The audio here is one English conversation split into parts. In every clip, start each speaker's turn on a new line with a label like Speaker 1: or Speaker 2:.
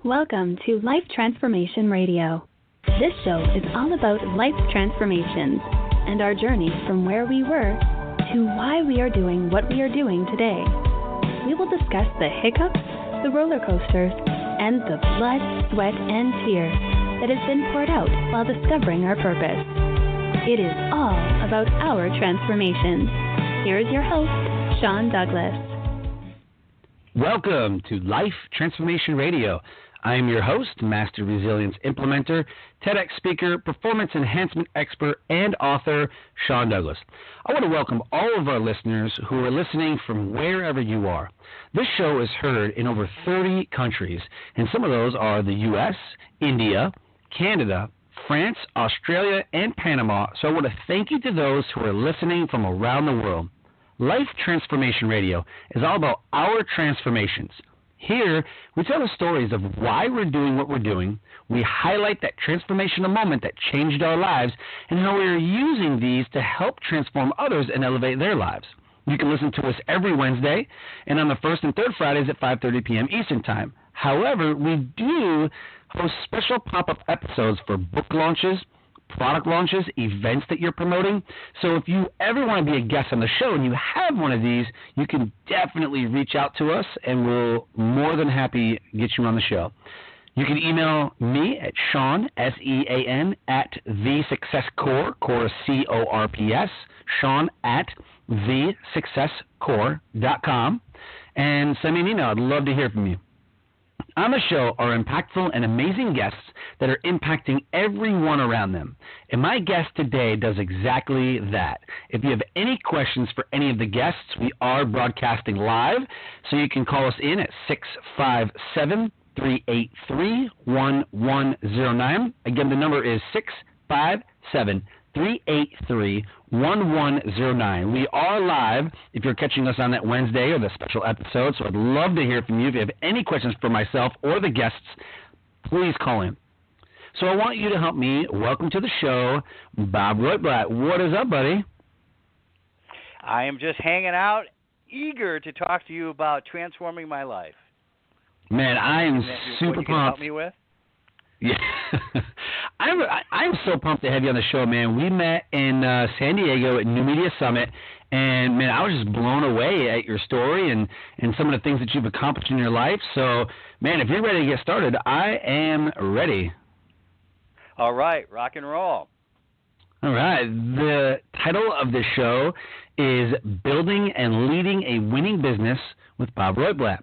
Speaker 1: Welcome to Life Transformation Radio. This show is all about life transformations and our journey from where we were to why we are doing what we are doing today. We will discuss the hiccups, the roller coasters, and the blood, sweat, and tears that has been poured out while discovering our purpose. It is all about our transformations. Here is your host, Sean Douglas.
Speaker 2: Welcome to Life Transformation Radio. I am your host, Master Resilience Implementer, TEDx speaker, performance enhancement expert, and author, Sean Douglas. I want to welcome all of our listeners who are listening from wherever you are. This show is heard in over 30 countries, and some of those are the U.S., India, Canada, France, Australia, and Panama. So I want to thank you to those who are listening from around the world. Life Transformation Radio is all about our transformations. Here, we tell the stories of why we're doing what we're doing. We highlight that transformational moment that changed our lives and how we are using these to help transform others and elevate their lives. You can listen to us every Wednesday and on the first and third Fridays at 5:30 p.m. Eastern Time. However, we do host special pop-up episodes for book launches, product launches, events that you're promoting. So if you ever want to be a guest on the show and you have one of these, you can definitely reach out to us and we'll more than happy get you on the show. You can email me at Sean, S-E-A-N, at thesuccesscore, core C-O-R-P-S, Sean at thesuccesscore.com, and send me an email. I'd love to hear from you. On the show are impactful and amazing guests that are impacting everyone around them. And my guest today does exactly that. If you have any questions for any of the guests, we are broadcasting live, so you can call us in at 657-383-1109. Again, the number is 657-383-1109. We are live if you're catching us on that Wednesday or the special episode, so I'd love to hear from you. If you have any questions for myself or the guests, please call in. So I want you to help me welcome to the show, Bob Roitblat. What is up, buddy?
Speaker 3: I am just hanging out, eager to talk to you about transforming my life.
Speaker 2: Man, I am super
Speaker 3: pumped.
Speaker 2: pumped.
Speaker 3: Help me with?
Speaker 2: Yeah, I'm so pumped to have you on the show, man. We met in San Diego at New Media Summit, and, man, I was just blown away at your story and some of the things that you've accomplished in your life. So, man, if you're ready to get started, I am ready.
Speaker 3: All right, rock and roll.
Speaker 2: All right. The title of this show is Building and Leading a Winning Business with Bob Roitblat.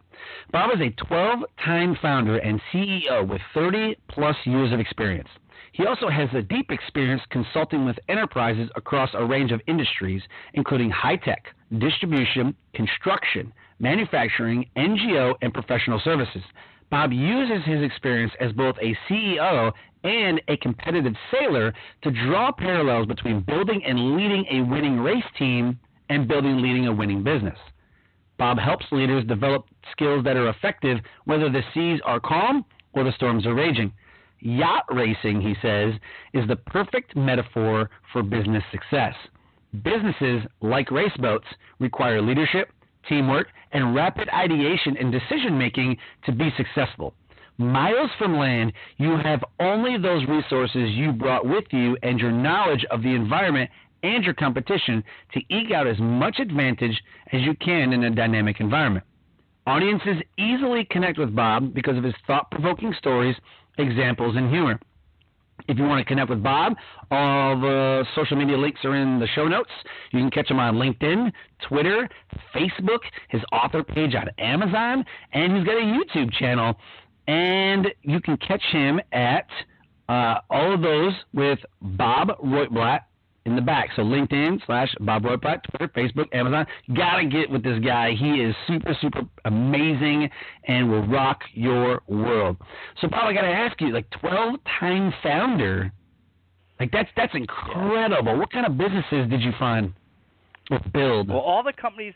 Speaker 2: Bob is a 12-time founder and CEO with 30-plus years of experience. He also has a deep experience consulting with enterprises across a range of industries, including high-tech, distribution, construction, manufacturing, NGO, and professional services. Bob uses his experience as both a CEO and a competitive sailor to draw parallels between building and leading a winning race team and building and leading a winning business. Bob helps leaders develop skills that are effective whether the seas are calm or the storms are raging. Yacht racing, he says, is the perfect metaphor for business success. Businesses, like race boats, require leadership, teamwork, and rapid ideation and decision-making to be successful. Miles from land, you have only those resources you brought with you and your knowledge of the environment and your competition to eke out as much advantage as you can in a dynamic environment. Audiences easily connect with Bob because of his thought-provoking stories, examples, and humor. If you want to connect with Bob, all the social media links are in the show notes. You can catch him on LinkedIn, Twitter, Facebook, his author page on Amazon, and he's got a YouTube channel. And you can catch him at all of those with Bob Roitblat in the back. So LinkedIn/Bob Roitblat, Twitter, Facebook, Amazon. Gotta get with this guy. He is super, super amazing and will rock your world. So Bob, I gotta ask you, like 12-time founder, like that's incredible. What kind of businesses did you find or build?
Speaker 3: Well, all the companies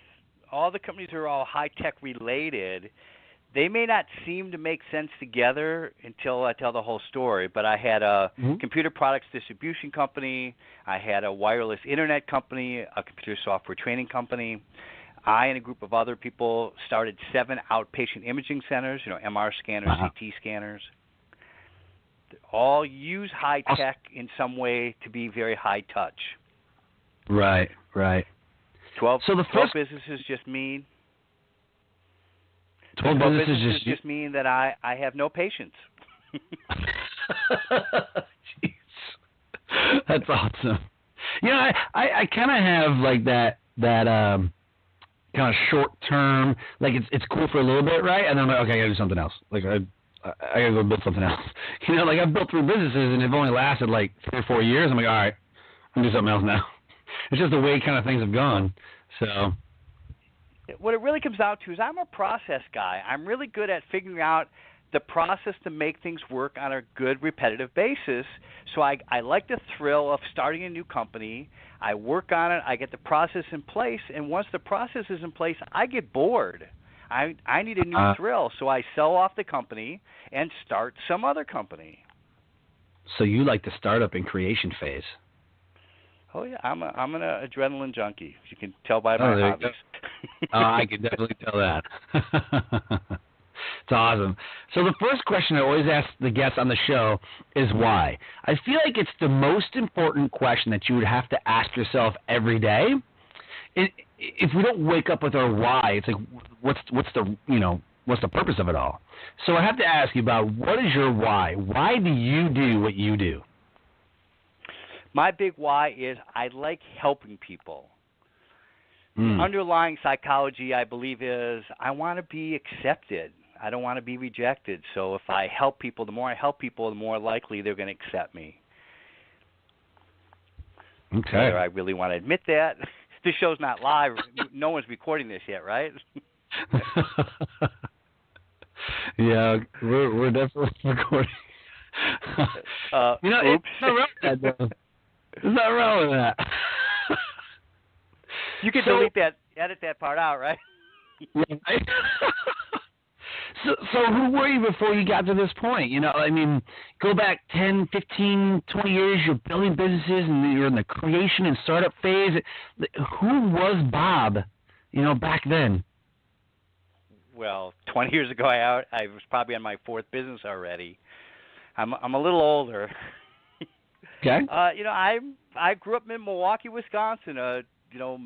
Speaker 3: are all high-tech related. They may not seem to make sense together until I tell the whole story, but I had a computer products distribution company. I had a wireless internet company, a computer software training company. I and a group of other people started 7 outpatient imaging centers, MR scanners, CT scanners. All use high tech in some way to be very high touch.
Speaker 2: Right.
Speaker 3: 12
Speaker 2: So the first
Speaker 3: businesses just mean
Speaker 2: 12 businesses
Speaker 3: just mean that I have no patience.
Speaker 2: Jeez. That's awesome. I kind of have like that kind of short term, like it's cool for a little bit, right? And then I'm like, okay, I gotta do something else. Like I gotta go build something else. Like I've built 3 businesses and they've only lasted like 3 or 4 years. I'm like, all right, I'm gonna do something else now. It's just the way kind of things have gone. So
Speaker 3: what it really comes down to is I'm a process guy. I'm really good at figuring out the process to make things work on a good repetitive basis. So I like the thrill of starting a new company. I work on it. I get the process in place. And once the process is in place, I get bored. I need a new thrill. So I sell off the company and start some other company.
Speaker 2: So you like the startup and creation phase.
Speaker 3: Oh, yeah. I'm an adrenaline junkie, as you can tell by my hobbies.
Speaker 2: I can definitely tell that. It's awesome. So the first question I always ask the guests on the show is why. I feel like it's the most important question that you would have to ask yourself every day. If we don't wake up with our why, it's like what's the purpose of it all? So I have to ask you about what is your why? Why do you do what you do?
Speaker 3: My big why is I like helping people. The underlying psychology, I believe, is I want to be accepted. I don't want to be rejected. So if I help people, the more I help people, the more likely they're going to accept me.
Speaker 2: Okay.
Speaker 3: Whether I really want to admit that. This show's not live. No one's recording this yet, right?
Speaker 2: Yeah, we're definitely recording.
Speaker 3: Oops.
Speaker 2: It's not wrong with that, though. There's nothing wrong with that.
Speaker 3: You can delete that, edit that part out, right?
Speaker 2: So who were you before you got to this point? Go back 10, 15, 20 years, you're building businesses and you're in the creation and startup phase. Who was Bob, back then? Well,
Speaker 3: 20 years ago, I was probably on my 4th business already. I'm a little older.
Speaker 2: Okay.
Speaker 3: I grew up in Milwaukee, Wisconsin,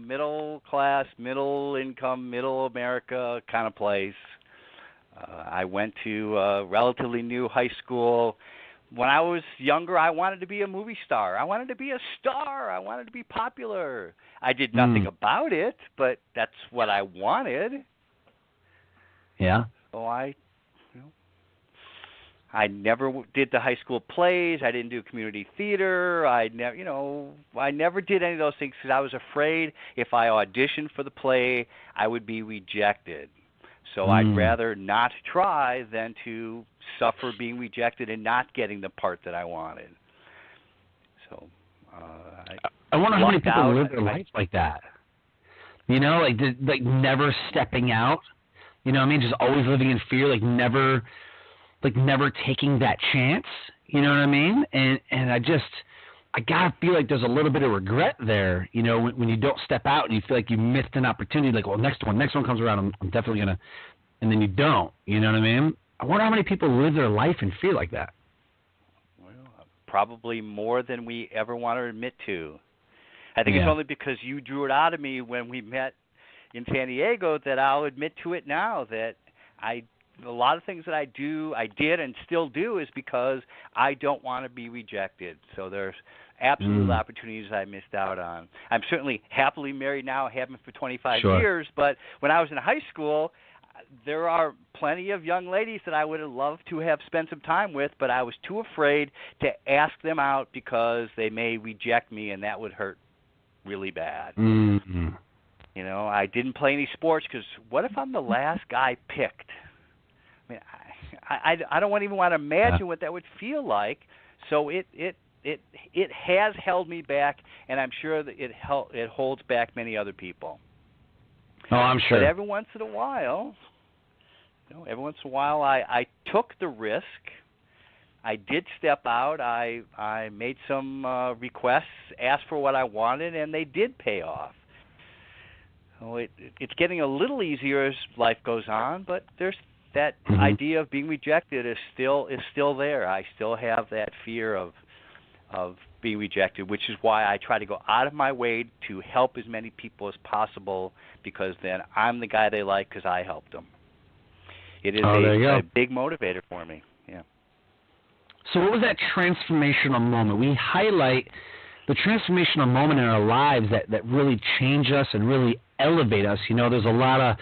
Speaker 3: middle class, middle income, middle America kind of place. I went to a relatively new high school. When I was younger, I wanted to be a movie star. I wanted to be a star. I wanted to be popular. I did nothing about it, but that's what I wanted.
Speaker 2: Yeah.
Speaker 3: So I never did the high school plays. I didn't do community theater. I never did any of those things because I was afraid if I auditioned for the play, I would be rejected. So I'd rather not try than to suffer being rejected and not getting the part that I wanted. So
Speaker 2: I wonder how many people live their life like that. Like never stepping out. Just always living in fear, like never taking that chance. You know what I mean? And I gotta feel like there's a little bit of regret there, when you don't step out and you feel like you missed an opportunity. Like, well, next one comes around, I'm definitely gonna, and then you don't. You know what I mean? I wonder how many people live their life in fear like that.
Speaker 3: Well, probably more than we ever want to admit to. I think it's only because you drew it out of me when we met in San Diego that I'll admit to it now that a lot of things that I did and still do is because I don't want to be rejected. So there's absolute opportunities I missed out on. I'm certainly happily married now. I have been for 25 years. But when I was in high school, there are plenty of young ladies that I would have loved to have spent some time with, but I was too afraid to ask them out because they may reject me, and that would hurt really bad.
Speaker 2: Mm-hmm.
Speaker 3: I didn't play any sports because what if I'm the last guy picked? I mean, I don't even want to imagine what that would feel like. So it has held me back, and I'm sure that it holds back many other people.
Speaker 2: Oh, I'm sure.
Speaker 3: But every once in a while, I took the risk. I did step out. I made some requests, asked for what I wanted, and they did pay off. it's getting a little easier as life goes on, but there's that idea of being rejected is still there. I still have that fear of being rejected, which is why I try to go out of my way to help as many people as possible, because then I'm the guy they like because I helped them. It is a big motivator for me. Yeah.
Speaker 2: So what was that transformational moment? We highlight the transformational moment in our lives that really change us and really elevate us. There's a lot of,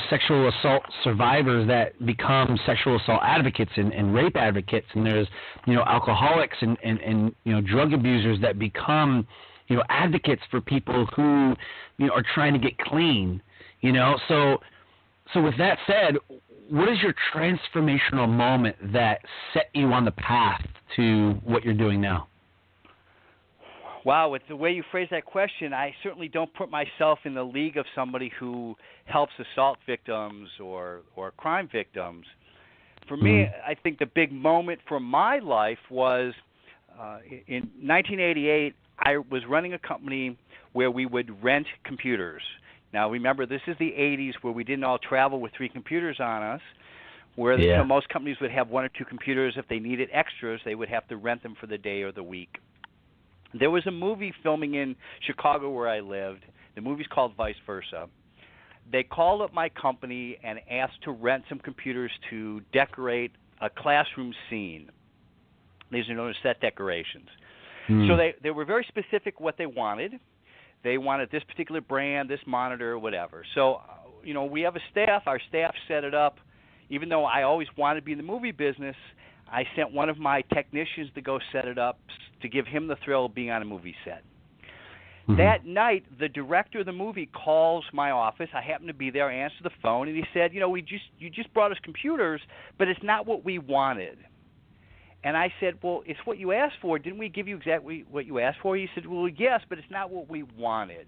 Speaker 2: sexual assault survivors that become sexual assault advocates and rape advocates, and there's, alcoholics and drug abusers that become, advocates for people who, are trying to get clean, So with that said, what is your transformational moment that set you on the path to what you're doing now?
Speaker 3: Wow, with the way you phrase that question, I certainly don't put myself in the league of somebody who helps assault victims or crime victims. For me, I think the big moment for my life was in 1988, I was running a company where we would rent computers. Now, remember, this is the 80s where we didn't all travel with 3 computers on us, where most companies would have 1 or 2 computers. If they needed extras, they would have to rent them for the day or the week. There was a movie filming in Chicago where I lived. The movie's called Vice Versa. They called up my company and asked to rent some computers to decorate a classroom scene. These are known as set decorations. So they were very specific what they wanted. They wanted this particular brand, this monitor, whatever. So, we have a staff. Our staff set it up. Even though I always wanted to be in the movie business, I sent one of my technicians to go set it up to give him the thrill of being on a movie set. That night, the director of the movie calls my office. I happened to be there. I answered the phone, and he said, you just brought us computers, but it's not what we wanted. And I said, well, it's what you asked for. Didn't we give you exactly what you asked for? He said, well, yes, but it's not what we wanted.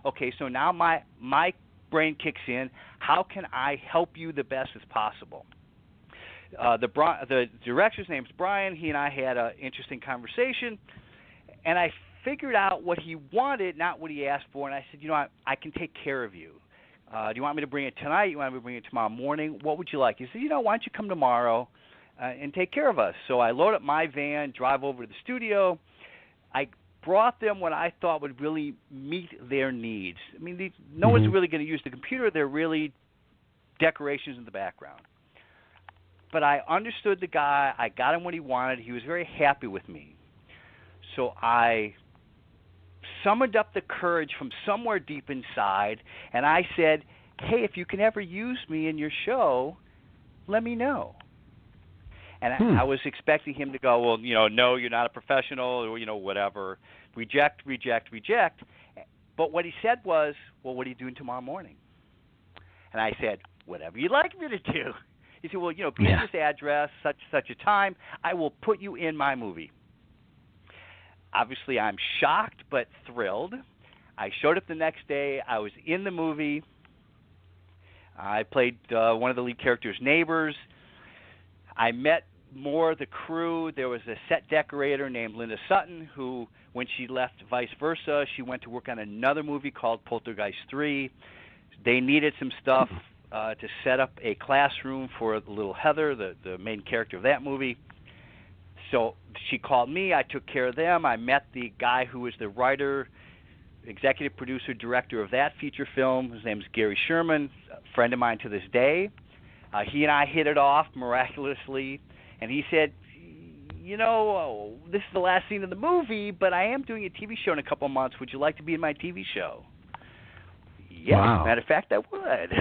Speaker 3: Okay, so now my brain kicks in. How can I help you the best as possible? The director's name's Brian. He and I had an interesting conversation, and I figured out what he wanted, not what he asked for. And I said, I can take care of you. Do you want me to bring it tonight? You want me to bring it tomorrow morning? What would you like? He said, why don't you come tomorrow and take care of us? So I load up my van, drive over to the studio. I brought them what I thought would really meet their needs. I mean, no one's really going to use the computer. They're really decorations in the background. But I understood the guy. I got him what he wanted. He was very happy with me. So I summoned up the courage from somewhere deep inside, and I said, hey, if you can ever use me in your show, let me know. And I was expecting him to go, well, no, you're not a professional, or, whatever. Reject. But what he said was, well, what are you doing tomorrow morning? And I said, whatever you'd like me to do. He said, well, be at this address, such a time. I will put you in my movie. Obviously, I'm shocked but thrilled. I showed up the next day. I was in the movie. I played one of the lead character's neighbors. I met more of the crew. There was a set decorator named Linda Sutton who, when she left Vice Versa, she went to work on another movie called Poltergeist 3. They needed some stuff to set up a classroom for little Heather, the main character of that movie. So she called me. I took care of them. I met the guy who was the writer, executive producer, director of that feature film. His name is Gary Sherman, a friend of mine to this day. He and I hit it off miraculously. And he said, this is the last scene of the movie, but I am doing a TV show in a couple of months. Would you like to be in my TV show? Yes,
Speaker 2: wow.
Speaker 3: Matter of fact, I would.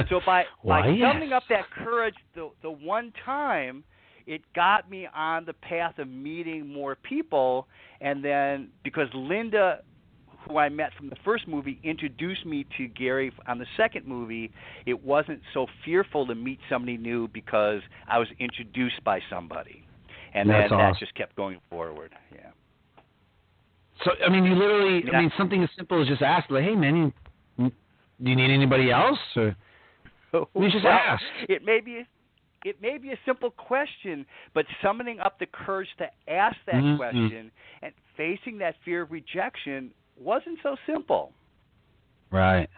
Speaker 3: So by summoning up that courage the one time, it got me on the path of meeting more people. And then because Linda, who I met from the first movie, introduced me to Gary on the second movie, it wasn't so fearful to meet somebody new because I was introduced by somebody. And
Speaker 2: That's
Speaker 3: then
Speaker 2: awesome.
Speaker 3: That just kept going forward. Yeah.
Speaker 2: So, I mean, you literally, something as simple as just ask, like, hey, man, do you need anybody else? Or you just ask.
Speaker 3: It may be a simple question, but summoning up the courage to ask that question and facing that fear of rejection wasn't so simple.
Speaker 2: Right.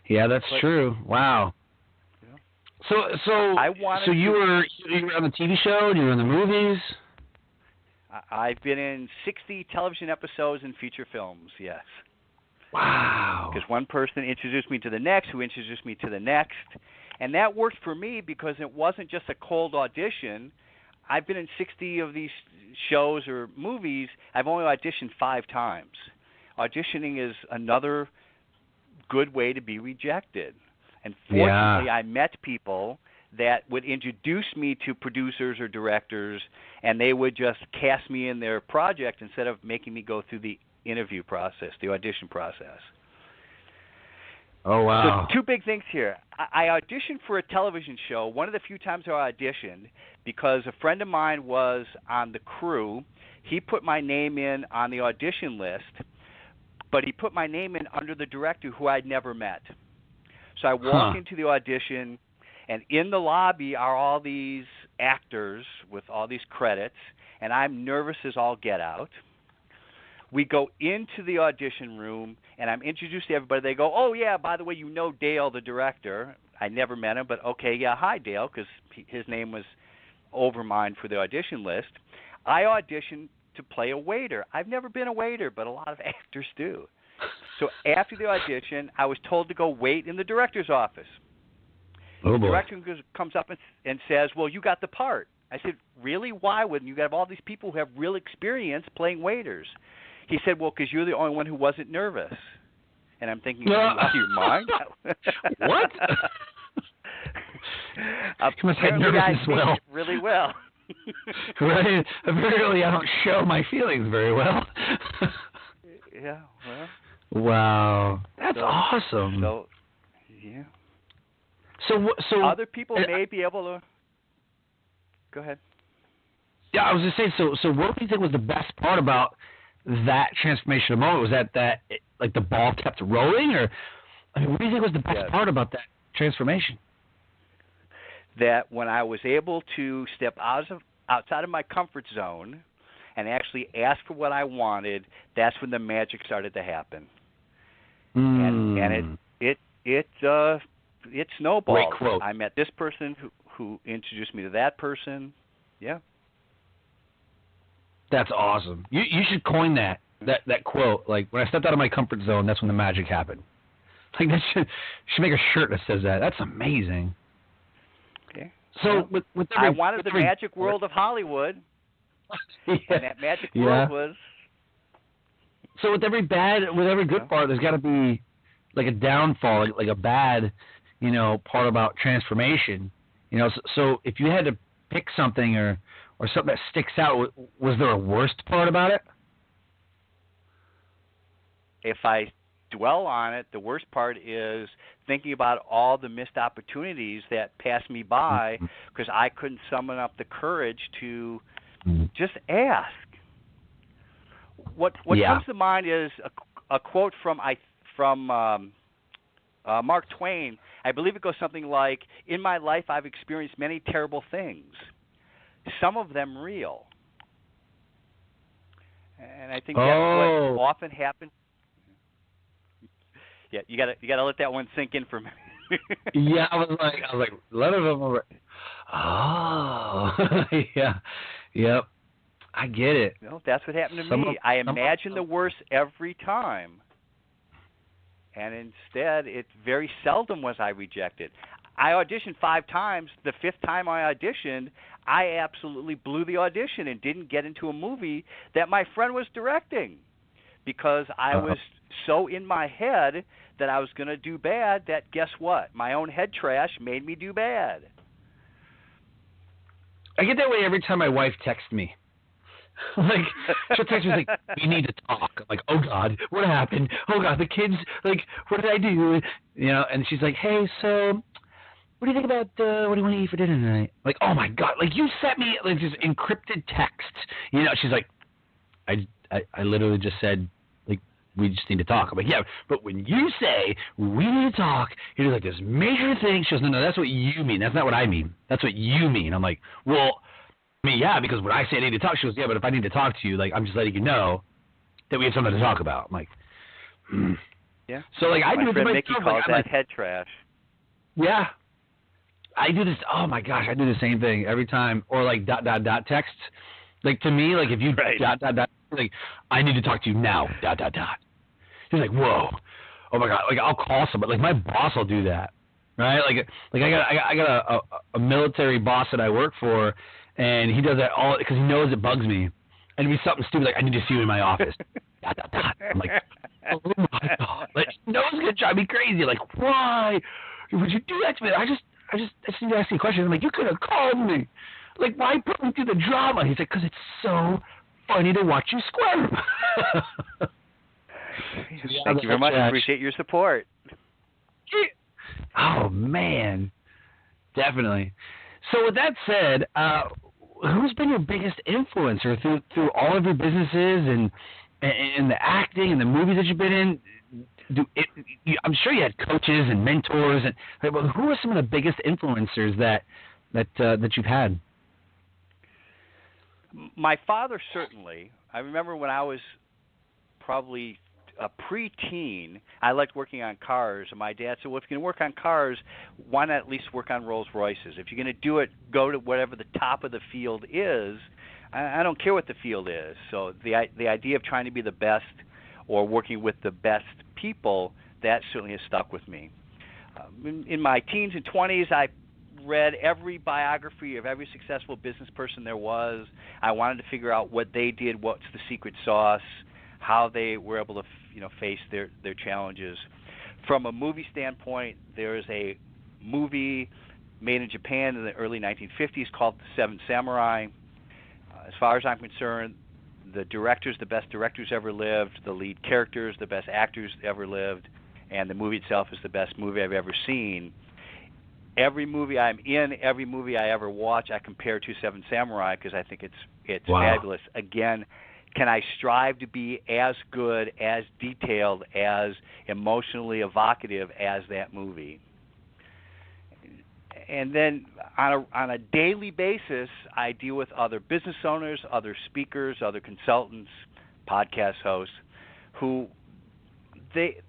Speaker 2: Yeah, that's true. Wow.
Speaker 3: Yeah.
Speaker 2: So you were on the TV show and you were in the movies?
Speaker 3: I've been in 60 television episodes and feature films, yes.
Speaker 2: Wow.
Speaker 3: Because one person introduced me to the next, who introduced me to the next. And that worked for me because it wasn't just a cold audition. I've been in 60 of these shows or movies. I've only auditioned 5 times. Auditioning is another good way to be rejected. And fortunately, I met people that would introduce me to producers or directors, and they would just cast me in their project instead of making me go through the interview process, the audition process.
Speaker 2: Oh, wow.
Speaker 3: So 2 big things here. I auditioned for a television show, one of the few times I auditioned, because a friend of mine was on the crew. He put my name in on the audition list, but he put my name in under the director who I'd never met. So I walk into the audition, and in the lobby are all these actors with all these credits, and I'm nervous as all get out. We go into the audition room, and I'm introduced to everybody. They go, oh, yeah, by the way, you know Dale, the director. I never met him, but okay, yeah, hi, Dale, because his name was over mine for the audition list. I auditioned to play a waiter. I've never been a waiter, but a lot of actors do. So after the audition, I was told to go wait in the director's office.
Speaker 2: Oh, boy.
Speaker 3: The director comes up and says, well, you got the part. I said, really? Why wouldn't you? Have all these people who have real experience playing waiters. He said, well, because you're the only one who wasn't nervous. And I'm thinking, out of your mind?
Speaker 2: What?
Speaker 3: Apparently I did it really well.
Speaker 2: Right. Apparently I don't show my feelings very well.
Speaker 3: Yeah, well.
Speaker 2: Wow. That's awesome.
Speaker 3: So, yeah.
Speaker 2: So
Speaker 3: other people may be able to. Go ahead.
Speaker 2: Yeah, I was just saying. So what do you think was the best part about that transformational moment? Was that like the ball kept rolling, or I mean, what do you think was the best part about that transformation?
Speaker 3: That when I was able to step outside of my comfort zone and actually ask for what I wanted, that's when the magic started to happen. And it snowballed.
Speaker 2: Great quote.
Speaker 3: I met this person who introduced me to that person. Yeah.
Speaker 2: That's awesome. You should coin that quote. Like, when I stepped out of my comfort zone, that's when the magic happened. Like, that should make a shirt that says that. That's amazing.
Speaker 3: Okay.
Speaker 2: So with
Speaker 3: I wanted the magic world of Hollywood.
Speaker 2: Yeah.
Speaker 3: And that magic world was.
Speaker 2: So with every good part, there's got to be like a downfall, like a bad, part about transformation. So if you had to pick something or something that sticks out, was there a worst part about it?
Speaker 3: If I dwell on it, the worst part is thinking about all the missed opportunities that passed me by because I couldn't summon up the courage to just ask. What comes to mind is a quote from Mark Twain. I believe it goes something like, "In my life, I've experienced many terrible things, some of them real." And I think that's what often happens. Yeah, you gotta let that one sink in for a minute.
Speaker 2: Yeah, I was like, let it over. Oh, yeah, yep, I get it.
Speaker 3: That's what happened to me. I imagined the worst every time, and instead, it very seldom was I rejected. I auditioned 5 times. The 5th time I auditioned, I absolutely blew the audition and didn't get into a movie that my friend was directing because I was so in my head that I was going to do bad that, guess what? My own head trash made me do bad.
Speaker 2: I get that way every time my wife texts me. Like, she'll text me, like, we need to talk. I'm like, oh, God, what happened? Oh, God, the kids, like, what did I do? And she's like, hey, so what do you think about what do you want to eat for dinner tonight? Like, oh, my God, like, you sent me, like, this encrypted text. She's like, I literally just said, like, we just need to talk. I'm like, yeah, but when you say we need to talk, you're like this major thing. She goes, no, that's what you mean. That's not what I mean. That's what you mean. I'm like, well, I mean, yeah, because when I say I need to talk, she goes, yeah, but if I need to talk to you, like, I'm just letting you know that we have something to talk about. I'm like,
Speaker 3: Yeah.
Speaker 2: So like I
Speaker 3: My
Speaker 2: do it to
Speaker 3: friend
Speaker 2: myself.
Speaker 3: Mickey calls that
Speaker 2: like,
Speaker 3: head trash.
Speaker 2: yeah. I do this. Oh my gosh, I do the same thing every time. Or like ... texts. Like to me, like if you ... like I need to talk to you now ... He's like, whoa, oh my god, like I'll call somebody. Like my boss will do that, right? Like I got a military boss that I work for, and he does that all because he knows it bugs me. And it'd be something stupid like I need to see you in my office ... I'm like, oh my god, like no one's gonna drive me crazy. Like why would you do that to me? I just need to ask you a question. I'm like, you could have called me. Like, why put me through the drama? He's like, because it's so funny to watch you squirm.
Speaker 3: Thank you very much. I appreciate your support.
Speaker 2: Oh, man. Definitely. So with that said, who's been your biggest influencer through all of your businesses and the acting and the movies that you've been in? I'm sure you had coaches and mentors, and who are some of the biggest influencers that you've had?
Speaker 3: My father, certainly. I remember when I was probably a preteen, I liked working on cars, and my dad said, well, if you're going to work on cars, why not at least work on Rolls Royces? If you're going to do it, go to whatever the top of the field is. I don't care what the field is. So the idea of trying to be the best or working with the best people, that certainly has stuck with me. In my teens and 20s, I read every biography of every successful business person there was. I wanted to figure out what they did, what's the secret sauce, how they were able to face their challenges. From a movie standpoint, there is a movie made in Japan in the early 1950s called The Seven Samurai. As far as I'm concerned, the directors, the best directors ever lived, the lead characters, the best actors ever lived, and the movie itself is the best movie I've ever seen. Every movie I'm in, every movie I ever watch, I compare to Seven Samurai because I think it's fabulous. Again, can I strive to be as good, as detailed, as emotionally evocative as that movie? And then on a daily basis, I deal with other business owners, other speakers, other consultants, podcast hosts, who they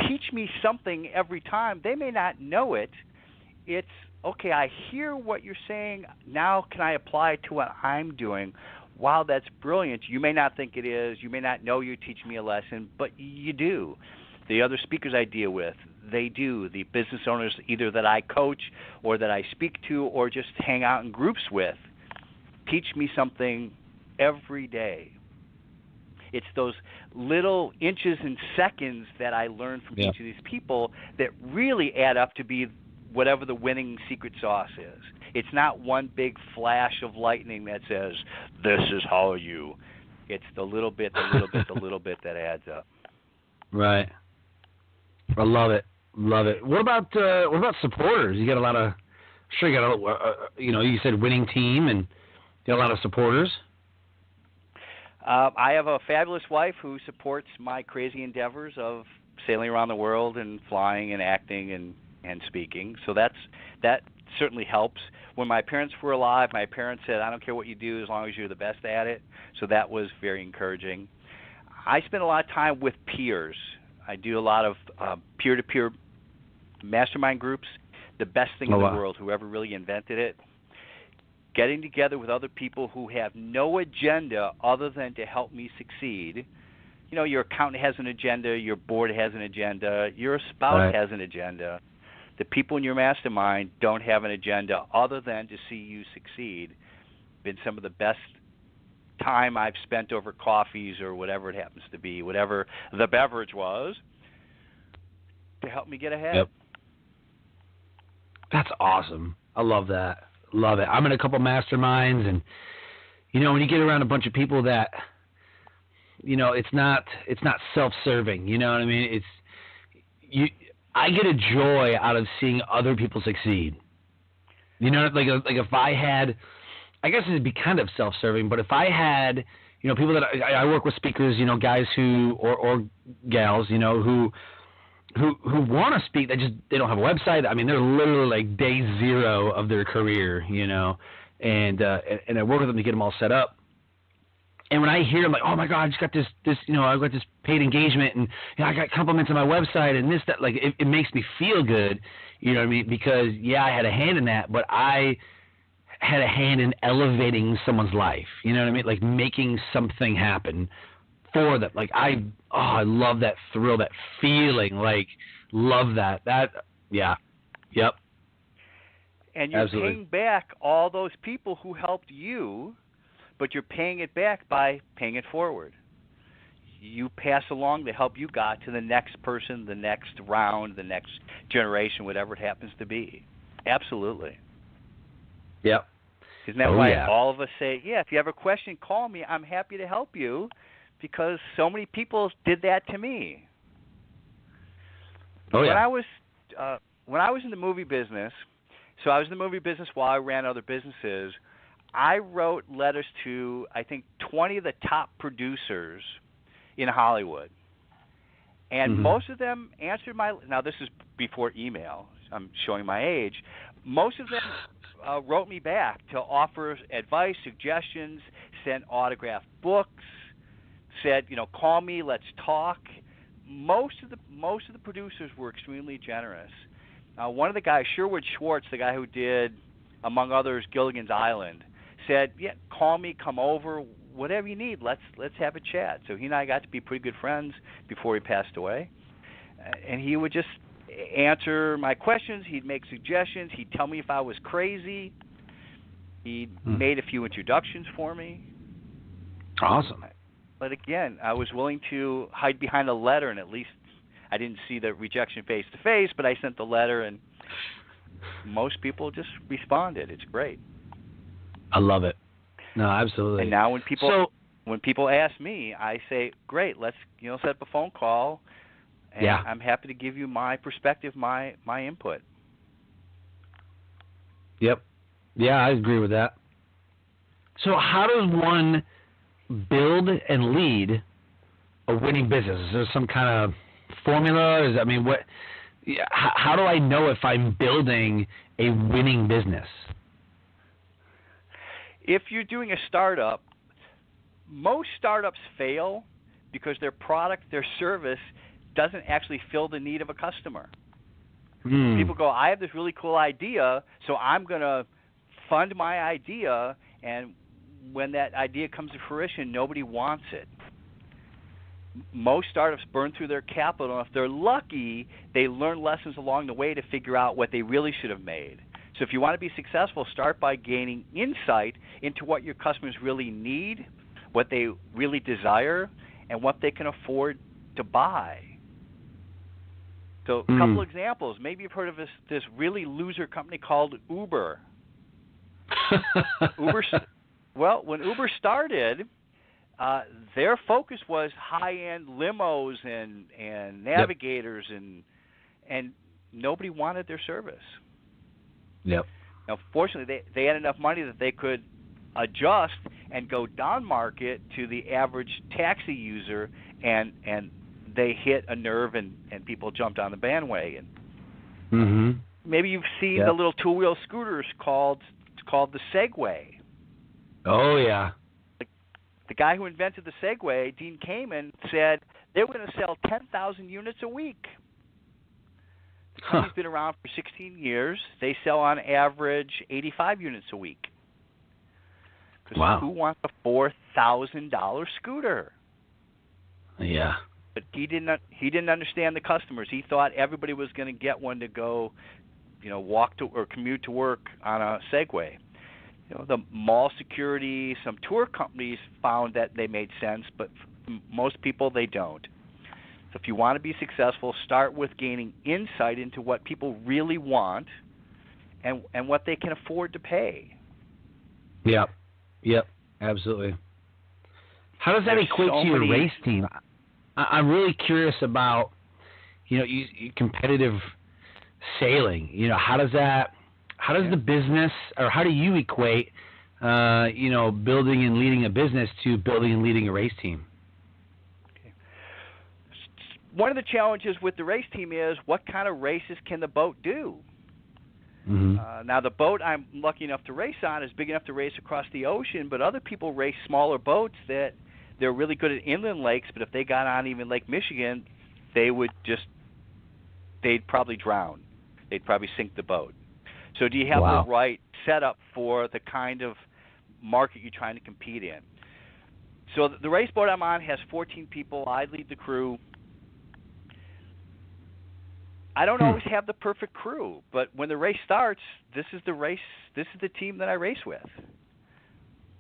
Speaker 3: teach me something every time. They may not know it. It's, okay, I hear what you're saying. Now can I apply it to what I'm doing? Wow, that's brilliant. You may not think it is. You may not know you're teaching me a lesson, but you do. The other speakers I deal with, they do. The business owners either that I coach or that I speak to or just hang out in groups with teach me something every day. It's those little inches and seconds that I learn from each of these people that really add up to be whatever the winning secret sauce is. It's not one big flash of lightning that says, this is how you. It's the little bit, the little bit, the little bit that adds up.
Speaker 2: Right. I love it. Love it. What about supporters? You got a lot of, sure you got a, you said winning team and you got a lot of supporters.
Speaker 3: I have a fabulous wife who supports my crazy endeavors of sailing around the world and flying and acting and speaking. So that certainly helps. When my parents were alive, my parents said, I don't care what you do as long as you're the best at it. So that was very encouraging. I spend a lot of time with peers. I do a lot of peer-to-peer mastermind groups, the best thing in the world, whoever really invented it. Getting together with other people who have no agenda other than to help me succeed. Your accountant has an agenda, your board has an agenda, your spouse has an agenda. The people in your mastermind don't have an agenda other than to see you succeed. Been some of the best time I've spent over coffees or whatever it happens to be, whatever the beverage was, to help me get ahead.
Speaker 2: Yep. That's awesome. I love that. Love it. I'm in a couple masterminds, and when you get around a bunch of people that, it's not self-serving. You know what I mean? I get a joy out of seeing other people succeed. Like if I had, I guess it'd be kind of self-serving, but if I had, people that I work with speakers, guys who or gals, who want to speak, they don't have a website. I mean, they're literally like day zero of their career, and I work with them to get them all set up. And when I hear, I'm like, oh my God, I just got this, I got this paid engagement, and I got compliments on my website, and this, that, like, it makes me feel good, you know what I mean? Because I had a hand in that, but I had a hand in elevating someone's life, you know what I mean? Like making something happen for them. Like I love that thrill, that feeling, like love that. Yep.
Speaker 3: And you're
Speaker 2: Absolutely.
Speaker 3: paying back all those people who helped you, but you're paying it back by paying it forward. You pass along the help you got to the next person, the next round, the next generation, whatever it happens to be. Absolutely.
Speaker 2: Yep.
Speaker 3: Isn't that why all of us say, if you have a question, call me. I'm happy to help you, because so many people did that to me.
Speaker 2: Oh, yeah.
Speaker 3: When I was in the movie business, so I was in the movie business while I ran other businesses, I wrote letters to, I think, 20 of the top producers in Hollywood. And most of them answered now this is before email, I'm showing my age, most of them wrote me back to offer advice, suggestions, sent autographed books, said, call me, let's talk. Most of the producers were extremely generous. One of the guys, Sherwood Schwartz, the guy who did, among others, Gilligan's Island, said, call me, come over, whatever you need, let's have a chat. So he and I got to be pretty good friends before he passed away. And he would just answer my questions. He'd make suggestions. He'd tell me if I was crazy. He made a few introductions for me.
Speaker 2: Awesome.
Speaker 3: But again, I was willing to hide behind a letter, and at least I didn't see the rejection face to face, but I sent the letter, and most people just responded. It's great.
Speaker 2: I love it. No, absolutely.
Speaker 3: And now when people ask me, I say, great, let's set up a phone call. And I'm happy to give you my perspective, my input.
Speaker 2: Yep. Yeah, I agree with that. So how does one build and lead a winning business? Is there some kind of formula? How do I know if I'm building a winning business?
Speaker 3: If you're doing a startup, most startups fail because their product, their service, doesn't actually fill the need of a customer. People go, I have this really cool idea, so I'm going to fund my idea, and when that idea comes to fruition, nobody wants it. Most startups burn through their capital, and if they're lucky, they learn lessons along the way to figure out what they really should have made. So if you want to be successful, start by gaining insight into what your customers really need, what they really desire, and what they can afford to buy. So a couple examples. Maybe you've heard of this really loser company called Uber. When Uber started, their focus was high-end limos and navigators, and nobody wanted their service.
Speaker 2: Yep.
Speaker 3: Now, fortunately, they had enough money that they could adjust and go down market to the average taxi user, and they hit a nerve, and people jumped on the bandwagon. Maybe you've seen the little two-wheel scooters called the Segway. Oh, yeah. The guy who invented the Segway, Dean Kamen, said they were going to sell 10,000 units a week. The company's been around for 16 years. They sell on average 85 units a week. Wow. Who wants a $4,000 scooter?
Speaker 2: Yeah.
Speaker 3: But he didn't understand the customers. He thought everybody was going to get one to go, walk to or commute to work on a Segway. The mall security, some tour companies found that they made sense, but most people, they don't. So if you want to be successful, start with gaining insight into what people really want and what they can afford to pay.
Speaker 2: Yep, absolutely. How does that equate to your race team? I'm really curious about, competitive sailing. How does the business, or how do you equate, building and leading a business to building and leading a race team?
Speaker 3: Okay. One of the challenges with the race team is what kind of races can the boat do? Now, the boat I'm lucky enough to race on is big enough to race across the ocean, but other people race smaller boats that they're really good at inland lakes, but if they got on even Lake Michigan, they'd probably drown. They'd probably sink the boat. So do you have the right setup for the kind of market you're trying to compete in? So the race boat I'm on has 14 people. I lead the crew. I don't always have the perfect crew, but when the race starts, this is the team that I race with.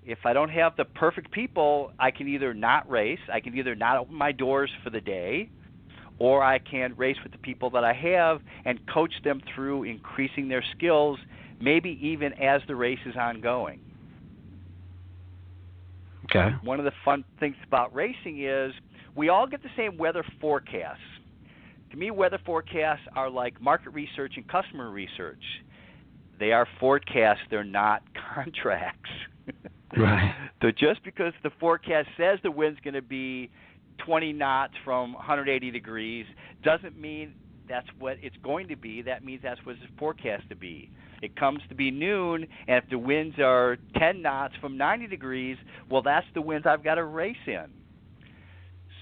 Speaker 3: If I don't have the perfect people, I can either not race, I can either not open my doors for the day, or I can race with the people that I have and coach them through increasing their skills, maybe even as the race is ongoing.
Speaker 2: Okay.
Speaker 3: One of the fun things about racing is we all get the same weather forecasts. To me, weather forecasts are like market research and customer research. They are forecasts, they're not contracts.
Speaker 2: Right.
Speaker 3: So just because the forecast says the wind's going to be 20 knots from 180 degrees doesn't mean that's what it's going to be. That means that's what it's forecast to be. It comes to be noon, and if the winds are 10 knots from 90 degrees, well, that's the winds I've got to race in.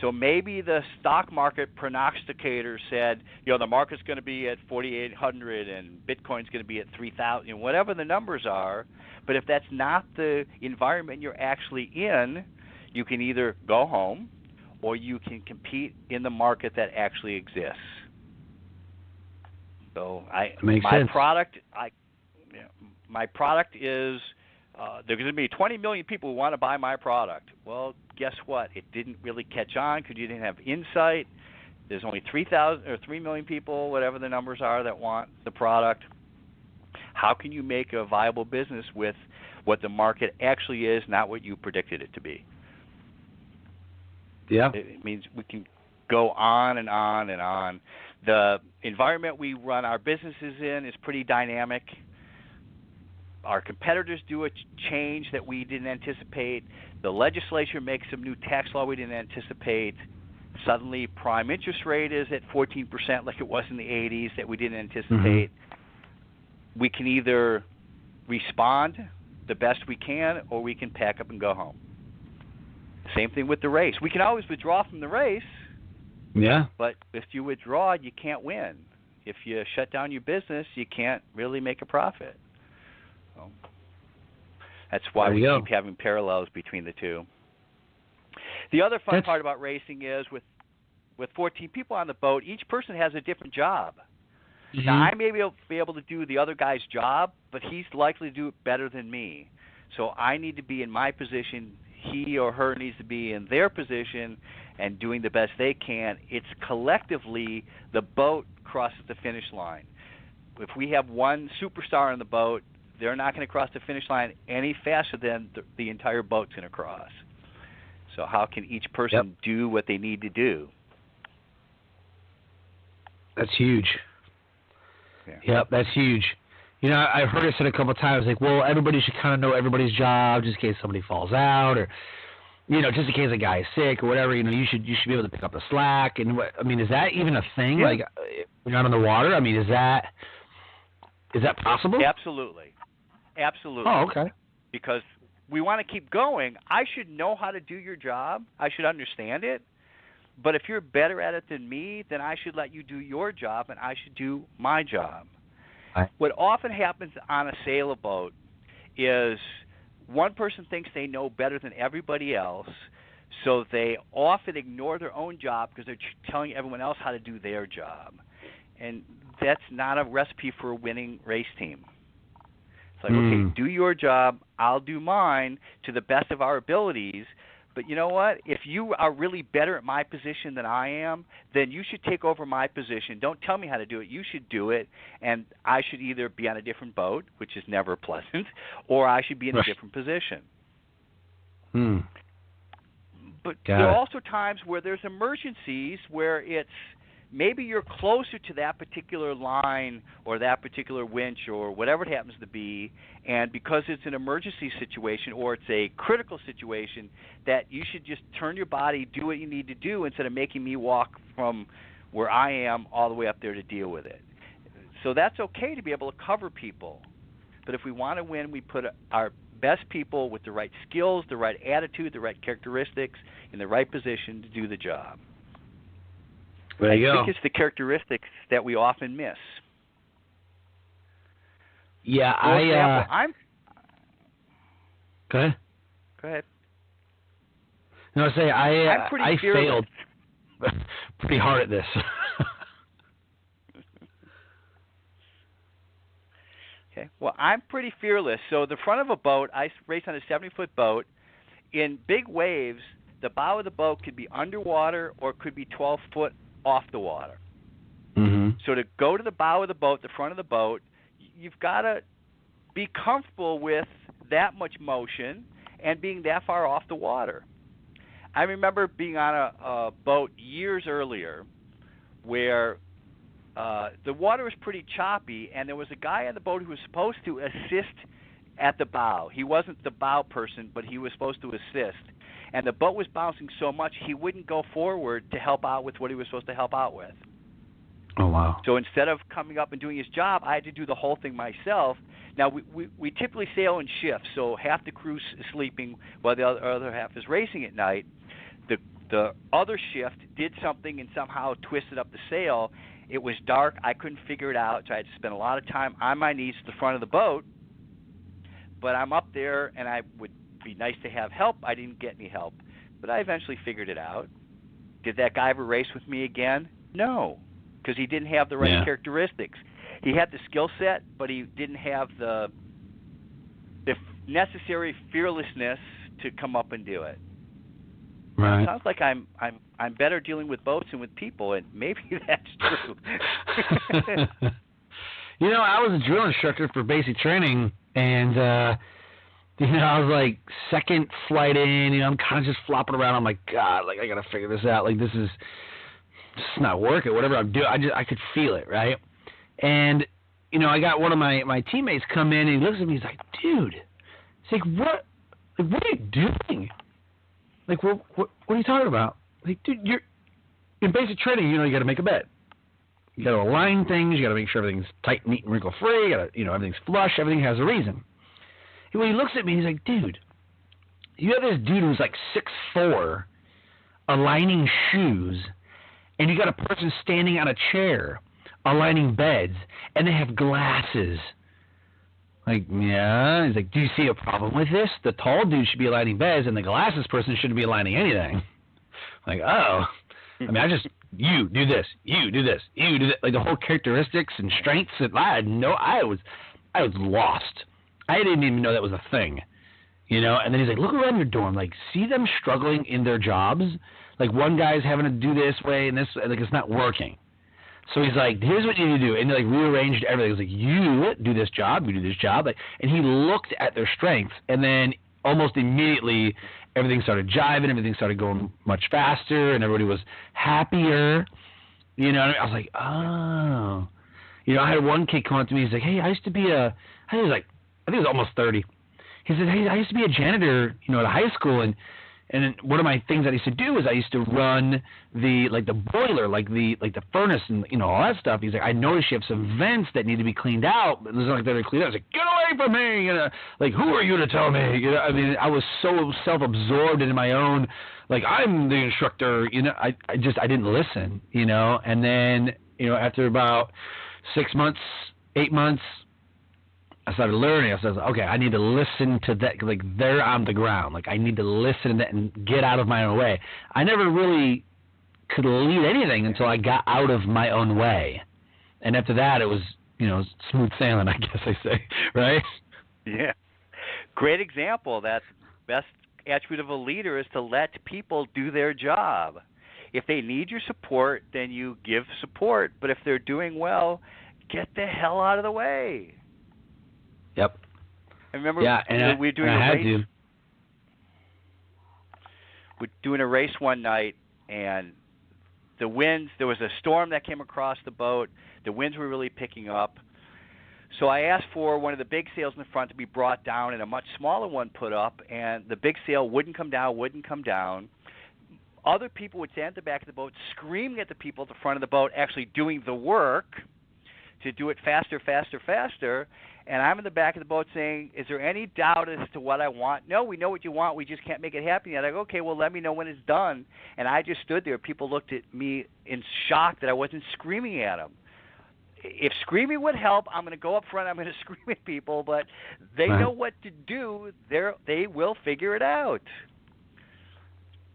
Speaker 3: So maybe the stock market prognosticator said, the market's going to be at 4,800 and Bitcoin's going to be at 3,000, whatever the numbers are. But if that's not the environment you're actually in, you can either go home or you can compete in the market that actually exists. So my product is there's going to be 20 million people who want to buy my product. Well, guess what? It didn't really catch on because you didn't have insight. There's only 3,000 or 3 million people, whatever the numbers are, that want the product. How can you make a viable business with what the market actually is, not what you predicted it to be?
Speaker 2: Yeah.
Speaker 3: It means we can go on and on and on. The environment we run our businesses in is pretty dynamic. Our competitors do a change that we didn't anticipate. The legislature makes some new tax law we didn't anticipate. Suddenly, prime interest rate is at 14% like it was in the 80s that we didn't anticipate. We can either respond the best we can, or we can pack up and go home. Same thing with the race. We can always withdraw from the race.
Speaker 2: Yeah.
Speaker 3: But if you withdraw, you can't win. If you shut down your business, you can't really make a profit. So that's why we keep having parallels between the two. The other fun part about racing is with 14 people on the boat, each person has a different job. Now, I may be able to do the other guy's job, but he's likely to do it better than me. So I need to be in my position. He or her needs to be in their position and doing the best they can. It's collectively the boat crosses the finish line. If we have one superstar on the boat, they're not going to cross the finish line any faster than the entire boat's going to cross. So how can each person do what they need to do?
Speaker 2: That's huge. Yep, that's huge. I've heard it said a couple of times, like, well, everybody should kind of know everybody's job just in case somebody falls out, or, just in case a guy is sick or whatever. You should be able to pick up the slack. And is that even a thing?
Speaker 3: Yeah.
Speaker 2: Like, if you're not on the water. Is that possible?
Speaker 3: Absolutely.
Speaker 2: Oh, okay.
Speaker 3: Because we want to keep going. I should know how to do your job. I should understand it. But if you're better at it than me, then I should let you do your job, and I should do my job.
Speaker 2: Right.
Speaker 3: What often happens on a sailboat is one person thinks they know better than everybody else, so they often ignore their own job because they're telling everyone else how to do their job. And that's not a recipe for a winning race team. It's like, okay, do your job, I'll do mine to the best of our abilities. But you know what? If you are really better at my position than I am, then you should take over my position. Don't tell me how to do it. You should do it, and I should either be on a different boat, which is never pleasant, or I should be in a different position. But there are also times where there's emergencies where it's maybe you're closer to that particular line or that particular winch or whatever it happens to be, and because it's an emergency situation or it's a critical situation, that you should just turn your body, do what you need to do instead of making me walk from where I am all the way up there to deal with it. So that's okay to be able to cover people. But if we want to win, we put our best people with the right skills, the right attitude, the right characteristics in the right position to do the job.
Speaker 2: There you go.
Speaker 3: I think it's the characteristics that we often miss.
Speaker 2: Yeah,
Speaker 3: For example,
Speaker 2: Go ahead.
Speaker 3: Go ahead.
Speaker 2: No, I say I
Speaker 3: fearless.
Speaker 2: failed pretty hard at this.
Speaker 3: Okay. Well, I'm pretty fearless. So the front of a boat, I race on a 70-foot boat. In big waves, the bow of the boat could be underwater or it could be 12 foot off the water.
Speaker 2: Mm-hmm.
Speaker 3: So to go to the bow of the boat, the front of the boat, you've got to be comfortable with that much motion and being that far off the water. I remember being on a boat years earlier where the water was pretty choppy, and there was a guy on the boat who was supposed to assist at the bow. He wasn't the bow person, but he was supposed to assist. And the boat was bouncing so much he wouldn't go forward to help out with what he was supposed to help out with.
Speaker 2: Oh, wow.
Speaker 3: So instead of coming up and doing his job, I had to do the whole thing myself. Now, we typically sail in shifts, so half the crew's sleeping while the other half is racing at night. The other shift did something and somehow twisted up the sail. It was dark. I couldn't figure it out, so I had to spend a lot of time on my knees at the front of the boat. But I'm up there, and I would be nice to have help. I didn't get any help, but I eventually figured it out. Did that guy ever race with me again? No, because he didn't have the right characteristics. He had the skill set, but he didn't have the necessary fearlessness to come up and do it.
Speaker 2: Right.
Speaker 3: It sounds like I'm better dealing with boats and with people, and maybe that's true.
Speaker 2: You know, I was a drill instructor for basic training, and I was like second flight in. I'm kind of just flopping around. I'm like, God, like I gotta figure this out. Like this is not working. Whatever I'm doing, I could feel it, right? And I got one of my teammates come in, and he looks at me. He's like, dude, he's like, what are you doing? Like, what are you talking about? Like, dude, you're in basic training. You got to make a bed. You got to align things. You got to make sure everything's tight, neat, and wrinkle free. You got to, everything's flush. Everything has a reason. And when he looks at me, he's like, dude, you have this dude who's like 6'4", aligning shoes, and you got a person standing on a chair, aligning beds, and they have glasses. Like, yeah. He's like, do you see a problem with this? The tall dude should be aligning beds, and the glasses person shouldn't be aligning anything. Like, oh. I mean, you do this, you do this, you do that. Like, the whole characteristics and strengths that I was lost. I didn't even know that was a thing, And then he's like, look around your dorm. Like, see them struggling in their jobs? Like, one guy's having to do this way and this, like, it's not working. So he's like, here's what you need to do. And he, like, rearranged everything. He's like, you do this job, you do this job. Like, and he looked at their strengths, and then almost immediately everything started jiving, everything started going much faster, and everybody was happier. I was like, oh. I had one kid come up to me. He's like, hey, I used to be I think he was almost 30. He said, hey, I used to be a janitor, at a high school, and one of my things that I used to do is I used to run the boiler, like the furnace and all that stuff. He's like, I noticed you have some vents that need to be cleaned out, but it doesn't like they're cleaned out. I was like, get away from me, like, who are you to tell me? I mean, I was so self-absorbed in my own, like, I'm the instructor. I didn't listen, and then after about 6 months, 8 months, I started learning. I said, okay, I need to listen to that. Like, they're on the ground. Like, I need to listen to that and get out of my own way. I never really could lead anything until I got out of my own way. And after that, it was, smooth sailing, I guess I say, right?
Speaker 3: Yeah. Great example. That's best attribute of a leader is to let people do their job. If they need your support, then you give support. But if they're doing well, get the hell out of the way.
Speaker 2: Yep.
Speaker 3: I remember we were doing
Speaker 2: a race.
Speaker 3: We're doing a race one night, and the winds, there was a storm that came across the boat. The winds were really picking up. So I asked for one of the big sails in the front to be brought down and a much smaller one put up, and the big sail wouldn't come down. Other people would stand at the back of the boat screaming at the people at the front of the boat actually doing the work. to do it faster, and I'm in the back of the boat saying, is there any doubt as to what I want? No, we know what you want. We just can't make it happen yet. I go, okay, well, let me know when it's done. And I just stood there. People looked at me in shock that I wasn't screaming at them. If screaming would help, I'm going to go up front. I'm going to scream at people, but they know what to do. They will figure it out.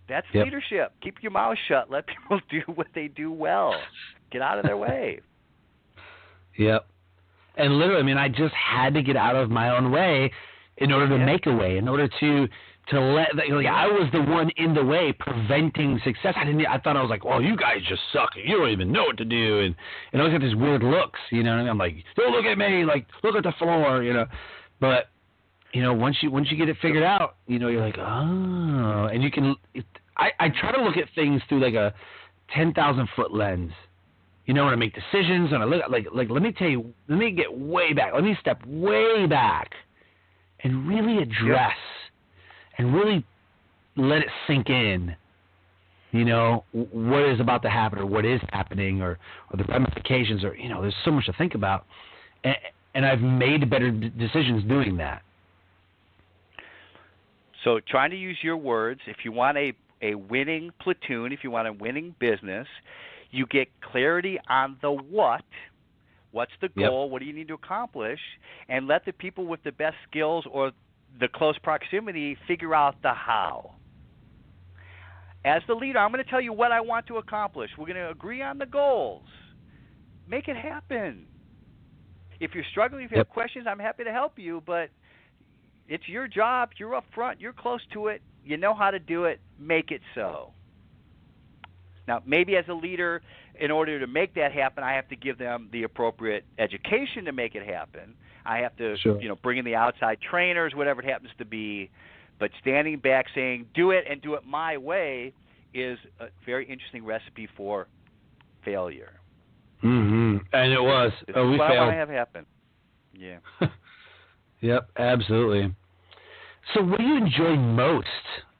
Speaker 3: That's leadership. Keep your mouth shut. Let people do what they do well. Get out of their way.
Speaker 2: Yep. And literally, I mean, I just had to get out of my own way in order to make a way, in order to let, like, I was the one in the way preventing success. I thought I was like, well, you guys just suck. You don't even know what to do. And I always got these weird looks, you know what I mean? I'm like, don't look at me, like, look at the floor, you know. But, you know, once you get it figured out, you know, you're like, oh. And you can, I try to look at things through like a 10,000-foot lens. You know, when I make decisions, and I look like let me tell you, let me get way back. Let me step way back and really address and really let it sink in, you know, what is about to happen or what is happening or the ramifications or, you know, there's so much to think about. And I've made better decisions doing that.
Speaker 3: So trying to use your words, if you want a winning platoon, if you want a winning business, you get clarity on the what. What's the goal? What do you need to accomplish? And let the people with the best skills or the close proximity figure out the how. As the leader, I'm going to tell you what I want to accomplish. We're going to agree on the goals. Make it happen. If you're struggling, if you have questions, I'm happy to help you, but it's your job. You're up front. You're close to it. You know how to do it. Make it so. Now, maybe as a leader, in order to make that happen, I have to give them the appropriate education to make it happen. I have to, you know, bring in the outside trainers, whatever it happens to be. But standing back saying, do it and do it my way is a very interesting recipe for failure.
Speaker 2: Mm-hmm. And it was.
Speaker 3: This is what I want to have happen. Yeah.
Speaker 2: Yep, absolutely. So what do you enjoy most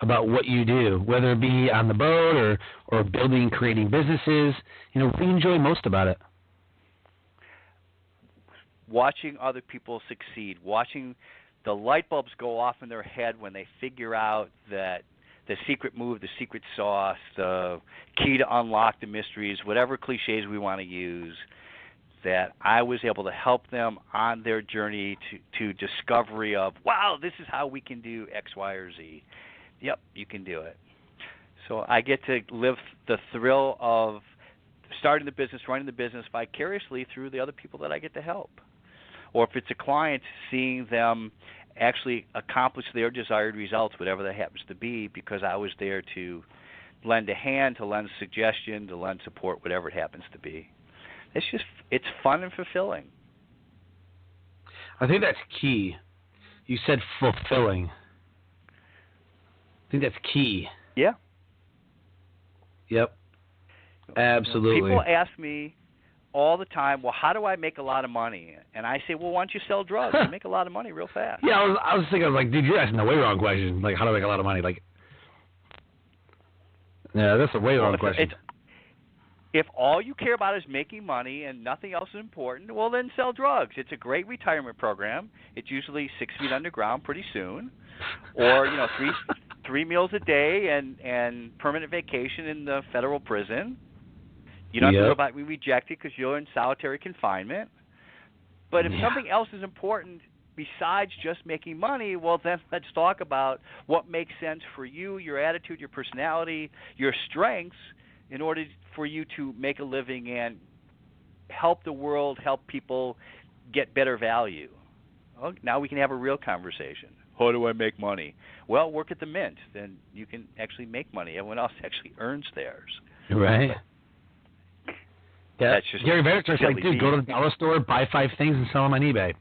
Speaker 2: about what you do, whether it be on the boat or building, creating businesses? You know, what do you enjoy most about it?
Speaker 3: Watching other people succeed, watching the light bulbs go off in their head when they figure out that the secret move, the secret sauce, the key to unlock the mysteries, whatever cliches we want to use, that I was able to help them on their journey to discovery of, wow, this is how we can do X, Y, or Z. Yep, you can do it. So I get to live the thrill of starting the business, running the business vicariously through the other people that I get to help. Or if it's a client, seeing them actually accomplish their desired results, whatever that happens to be, because I was there to lend a hand, to lend suggestion, to lend support, whatever it happens to be. It's fun and fulfilling.
Speaker 2: I think that's key. You said fulfilling. I think that's key.
Speaker 3: Yeah.
Speaker 2: Yep. Absolutely.
Speaker 3: People ask me all the time, well, how do I make a lot of money? And I say, well, why don't you sell drugs? You make a lot of money real fast.
Speaker 2: Yeah, I was thinking, like, dude, you're asking the way wrong question. Like, how do I make a lot of money? Like, yeah, that's a way wrong question.
Speaker 3: If all you care about is making money and nothing else is important, well, then sell drugs. It's a great retirement program. It's usually 6 feet underground pretty soon, or, you know, three meals a day and permanent vacation in the federal prison. You don't have to worry about being rejected because you're in solitary confinement. But if something else is important besides just making money, well, then let's talk about what makes sense for you, your attitude, your personality, your strengths, in order for you to make a living and help the world, help people get better value. Well, now we can have a real conversation. How do I make money? Well, work at the Mint. Then you can actually make money. Everyone else actually earns theirs.
Speaker 2: Right. Yeah.
Speaker 3: That's just
Speaker 2: Gary Vaynerchuk's like, dude, go to the dollar store, buy 5 things, and sell them on eBay.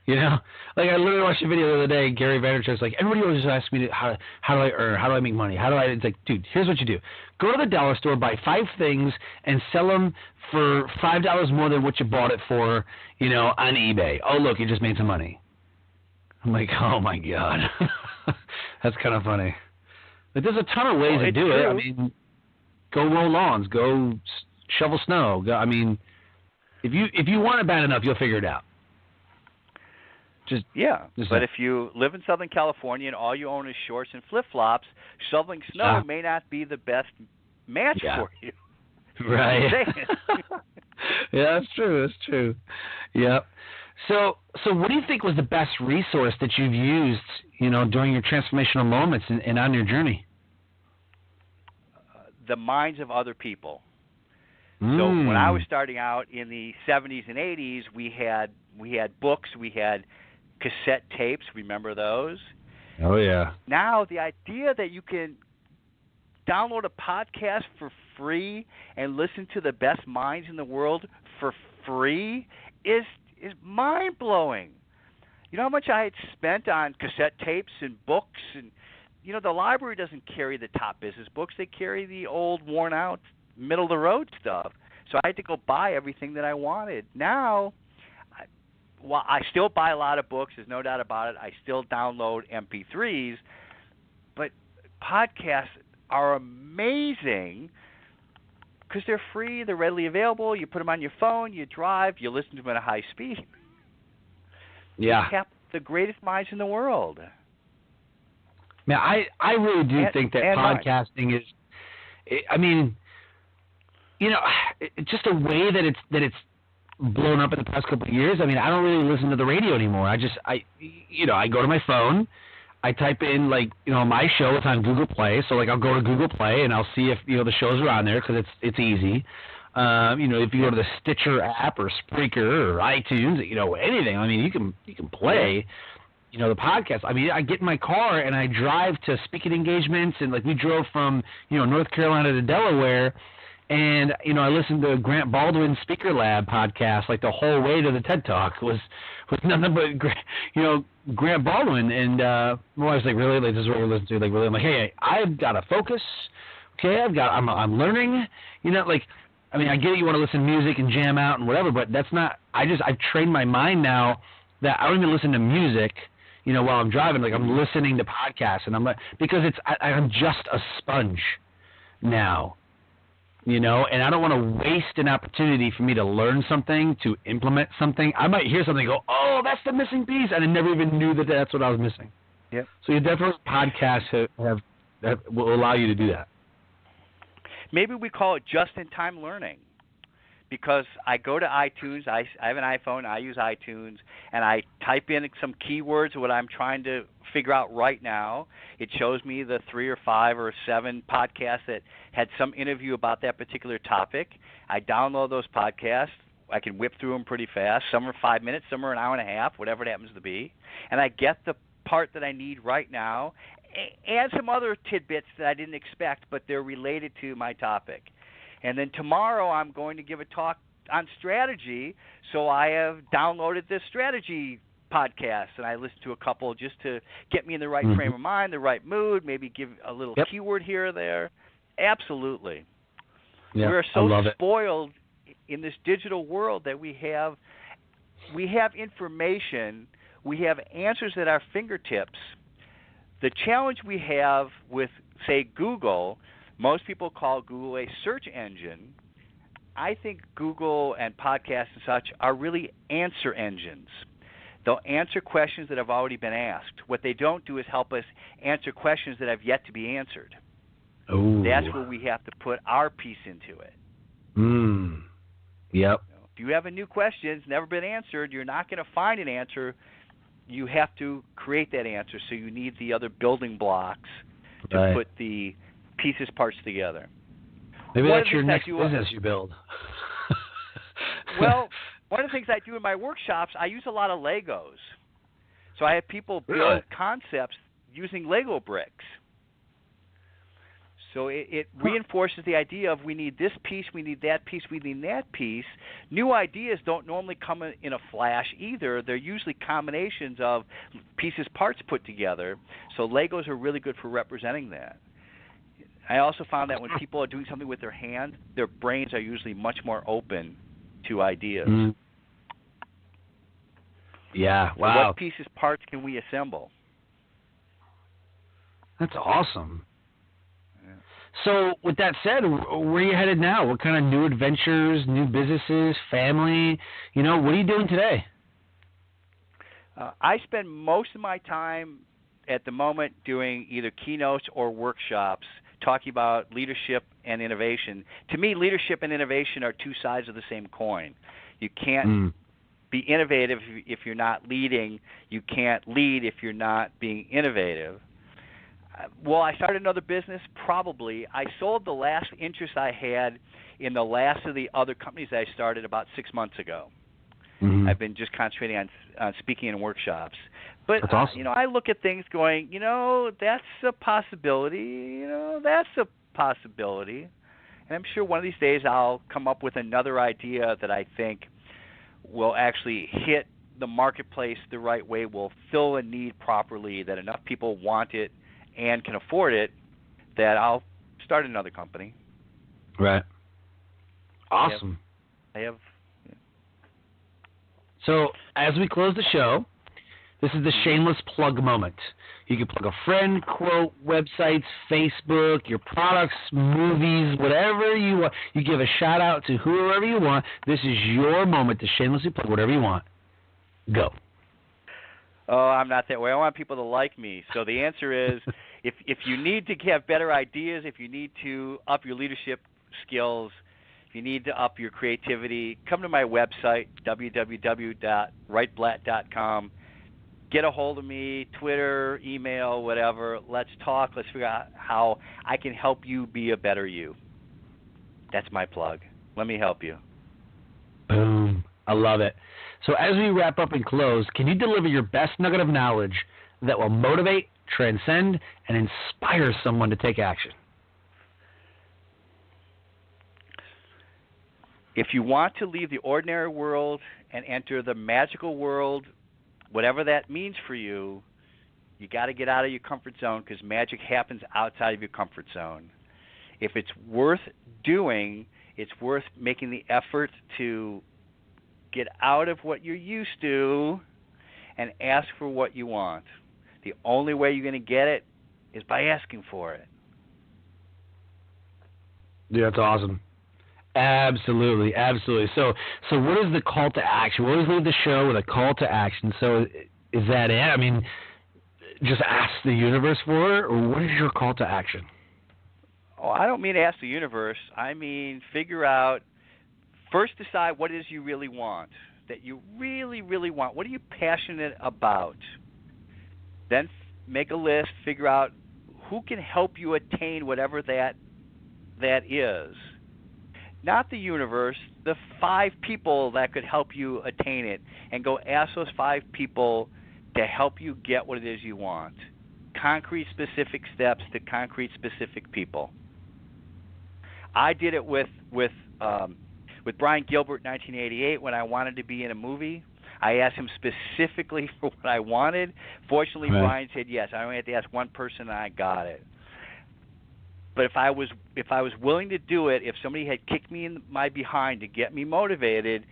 Speaker 2: You know? Like, I literally watched a video the other day. Gary Vaynerchuk's like, everybody always asks me, how do I earn? How do I make money? It's like, dude, here's what you do. Go to the dollar store, buy 5 things, and sell them for $5 more than what you bought it for, you know, on eBay. Oh, look, you just made some money. I'm like, oh, my God. That's kind of funny. But there's a ton of ways to do it. I mean, go mow lawns. Go shovel snow. I mean, If you want it bad enough, you'll figure it out. Just
Speaker 3: but if you live in Southern California and all you own is shorts and flip-flops, shoveling snow may not be the best match for you.
Speaker 2: Right. Yeah, that's true. That's true. Yep. So what do you think was the best resource that you've used, during your transformational moments and on your journey?
Speaker 3: The minds of other people. So when I was starting out in the 70s and 80s, we had books, we had cassette tapes. Remember those?
Speaker 2: Oh yeah.
Speaker 3: Now the idea that you can download a podcast for free and listen to the best minds in the world for free is mind-blowing. You know how much I had spent on cassette tapes and books, and the library doesn't carry the top business books. They carry the old, worn-out, middle-of-the-road stuff. So I had to go buy everything that I wanted. Now, I still buy a lot of books. There's no doubt about it. I still download MP3s, but podcasts are amazing because they're free, they're readily available. You put them on your phone, you drive, you listen to them at a high speed.
Speaker 2: Yeah.
Speaker 3: You have the greatest minds in the world.
Speaker 2: Man, I really do think that podcasting is, it's just a way that it's blown up in the past couple of years. I mean, I don't really listen to the radio anymore. I go to my phone, I type in my show. It's on Google Play, so I'll go to Google Play and I'll see if the shows are on there because it's easy. If you go to the Stitcher app or Spreaker or iTunes, anything. I mean, you can play. The podcast. I mean, I get in my car and I drive to speaking engagements, and we drove from North Carolina to Delaware. And, I listened to Grant Baldwin's Speaker Lab podcast, the whole way to the TED Talk was nothing but, Grant Baldwin. And my wife's really? This is what we're listening to. Really? I'm hey, I've got to focus. Okay, I'm learning. I get it, you want to listen to music and jam out and whatever, but that's not, I've trained my mind now that I don't even listen to music, while I'm driving. I'm listening to podcasts, and because I'm just a sponge now. And I don't want to waste an opportunity for me to learn something, to implement something. I might hear something and go, oh, that's the missing piece, and I never even knew that that's what I was missing.
Speaker 3: Yep.
Speaker 2: So you definitely podcasts that will allow you to do that.
Speaker 3: Maybe we call it just-in-time learning, because I go to iTunes. I have an iPhone. I use iTunes, and I type in some keywords of what I'm trying to figure out right now. It shows me the 3 or 5 or 7 podcasts that had some interview about that particular topic. I download those podcasts. I can whip through them pretty fast. Some are 5 minutes, some are an hour and a half, whatever it happens to be. And I get the part that I need right now and some other tidbits that I didn't expect, but they're related to my topic. And then tomorrow I'm going to give a talk on strategy, so I have downloaded this strategy podcast, and I listen to a couple just to get me in the right frame of mind, the right mood, maybe give a little keyword here or there. Absolutely.
Speaker 2: Yeah,
Speaker 3: we're so spoiled in this digital world that we have information, we have answers at our fingertips. The challenge we have with, say, Google, most people call Google a search engine. I think Google and podcasts and such are really answer engines. They'll answer questions that have already been asked. What they don't do is help us answer questions that have yet to be answered.
Speaker 2: Ooh.
Speaker 3: That's where we have to put our piece into it.
Speaker 2: Yep.
Speaker 3: If you have a new question that's never been answered, you're not going to find an answer. You have to create that answer, so you need the other building blocks to put the pieces, parts together.
Speaker 2: Maybe that's your next business you build.
Speaker 3: Well, one of the things I do in my workshops, I use a lot of Legos. So I have people build concepts using Lego bricks. So it reinforces the idea of we need this piece, we need that piece, we need that piece. New ideas don't normally come in a flash either. They're usually combinations of pieces, parts put together. So Legos are really good for representing that. I also found that when people are doing something with their hands, their brains are usually much more open to ideas.
Speaker 2: Yeah, wow.
Speaker 3: So what pieces, parts can we assemble?
Speaker 2: That's awesome. So with that said, where are you headed now? What kind of new adventures, new businesses, family? What are you doing today?
Speaker 3: I spend most of my time at the moment doing either keynotes or workshops talking about leadership and innovation. To me, leadership and innovation are two sides of the same coin. You can't be innovative if you're not leading. You can't lead if you're not being innovative. Will I start another business? Probably. I sold the last interest I had in the last of the other companies I started about 6 months ago.
Speaker 2: Mm-hmm.
Speaker 3: I've been just concentrating on speaking in workshops. But,
Speaker 2: that's awesome.
Speaker 3: I look at things going, that's a possibility. That's a possibility. And I'm sure one of these days I'll come up with another idea that I think will actually hit the marketplace the right way, will fill a need properly, that enough people want it and can afford it, that I'll start another company.
Speaker 2: Right. Awesome.
Speaker 3: I have.
Speaker 2: So as we close the show, this is the shameless plug moment. You can plug a friend, quote, websites, Facebook, your products, movies, whatever you want. You give a shout out to whoever you want. This is your moment to shamelessly plug whatever you want. Go.
Speaker 3: Oh, I'm not that way. I want people to like me. So the answer is, if you need to have better ideas, if you need to up your leadership skills, if you need to up your creativity, come to my website, www.roitblat.com. Get a hold of me, Twitter, email, whatever. Let's talk. Let's figure out how I can help you be a better you. That's my plug. Let me help you.
Speaker 2: Boom. I love it. So as we wrap up and close, can you deliver your best nugget of knowledge that will motivate, transcend, and inspire someone to take action?
Speaker 3: If you want to leave the ordinary world and enter the magical world, whatever that means for you, you got to get out of your comfort zone, because magic happens outside of your comfort zone. If it's worth doing, it's worth making the effort to get out of what you're used to and ask for what you want. The only way you're going to get it is by asking for it.
Speaker 2: Yeah, that's awesome. Absolutely, absolutely. So what is the call to action? We always leave the show with a call to action. So is that it? I mean, just ask the universe for it, or what is your call to action?
Speaker 3: Oh, I don't mean ask the universe. I mean figure out, first decide what it is you really want, that you really, really want. What are you passionate about? Then make a list, figure out who can help you attain whatever that is. Not the universe, the 5 people that could help you attain it, and go ask those 5 people to help you get what it is you want. Concrete, specific steps to concrete, specific people. I did it with Brian Gilbert in 1988 when I wanted to be in a movie. I asked him specifically for what I wanted. Fortunately,
Speaker 2: right.
Speaker 3: Brian said yes. I only had to ask one person, and I got it. But if I was willing to do it, if somebody had kicked me in my behind to get me motivated,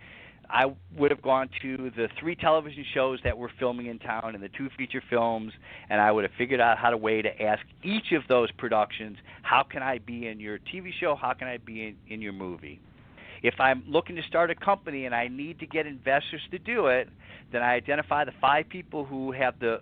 Speaker 3: I would have gone to the 3 television shows that were filming in town and the 2 feature films, and I would have figured out how to ask each of those productions, how can I be in your TV show, how can I be in your movie? If I'm looking to start a company and I need to get investors to do it, then I identify the 5 people who have the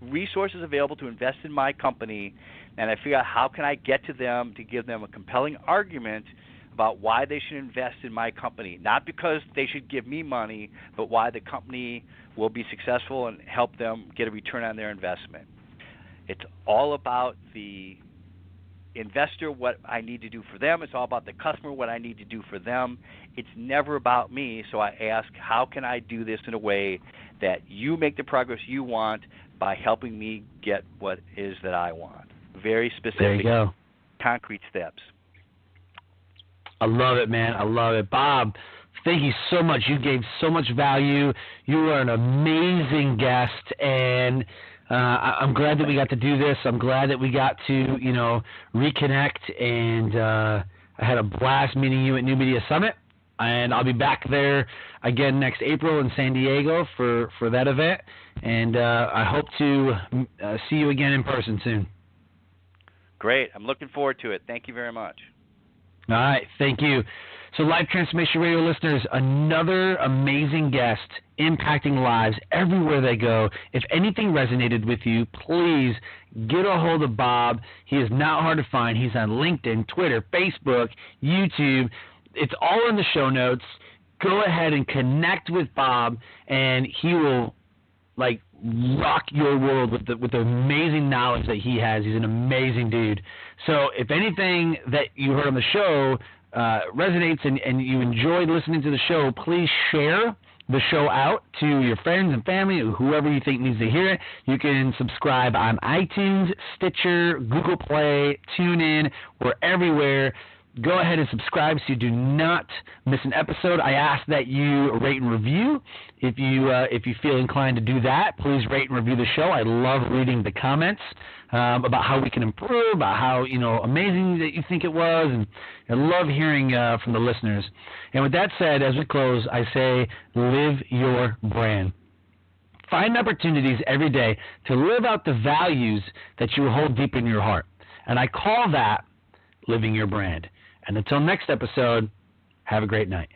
Speaker 3: resources available to invest in my company, and I figure out how can I get to them to give them a compelling argument about why they should invest in my company. Not because they should give me money, but why the company will be successful and help them get a return on their investment. It's all about the investor, what I need to do for them. It's all about the customer, what I need to do for them. It's never about me, so I ask, how can I do this in a way that you make the progress you want by helping me get what it is that I want? Very specific,
Speaker 2: there you go.
Speaker 3: Concrete steps.
Speaker 2: I love it, man. I love it. Bob, thank you so much. You gave so much value. You are an amazing guest, and I'm glad that we got to do this. I'm glad that we got to, reconnect, and I had a blast meeting you at New Media Summit, and I'll be back there again next April in San Diego for that event, and I hope to see you again in person soon.
Speaker 3: Great. I'm looking forward to it. Thank you very much.
Speaker 2: All right. Thank you. So, Life Transformation Radio listeners, another amazing guest impacting lives everywhere they go. If anything resonated with you, please get a hold of Bob. He is not hard to find. He's on LinkedIn, Twitter, Facebook, YouTube. It's all in the show notes. Go ahead and connect with Bob, and he will rock your world with the amazing knowledge that he has. He's an amazing dude. So if anything that you heard on the show resonates and you enjoyed listening to the show, please share the show out to your friends and family, or whoever you think needs to hear it. You can subscribe on iTunes, Stitcher, Google Play, TuneIn. We're everywhere. Go ahead and subscribe so you do not miss an episode. I ask that you rate and review. If you feel inclined to do that, please rate and review the show. I love reading the comments about how we can improve, about how amazing that you think it was, and I love hearing from the listeners. And with that said, as we close, I say live your brand. Find opportunities every day to live out the values that you hold deep in your heart, and I call that living your brand. And until next episode, have a great night.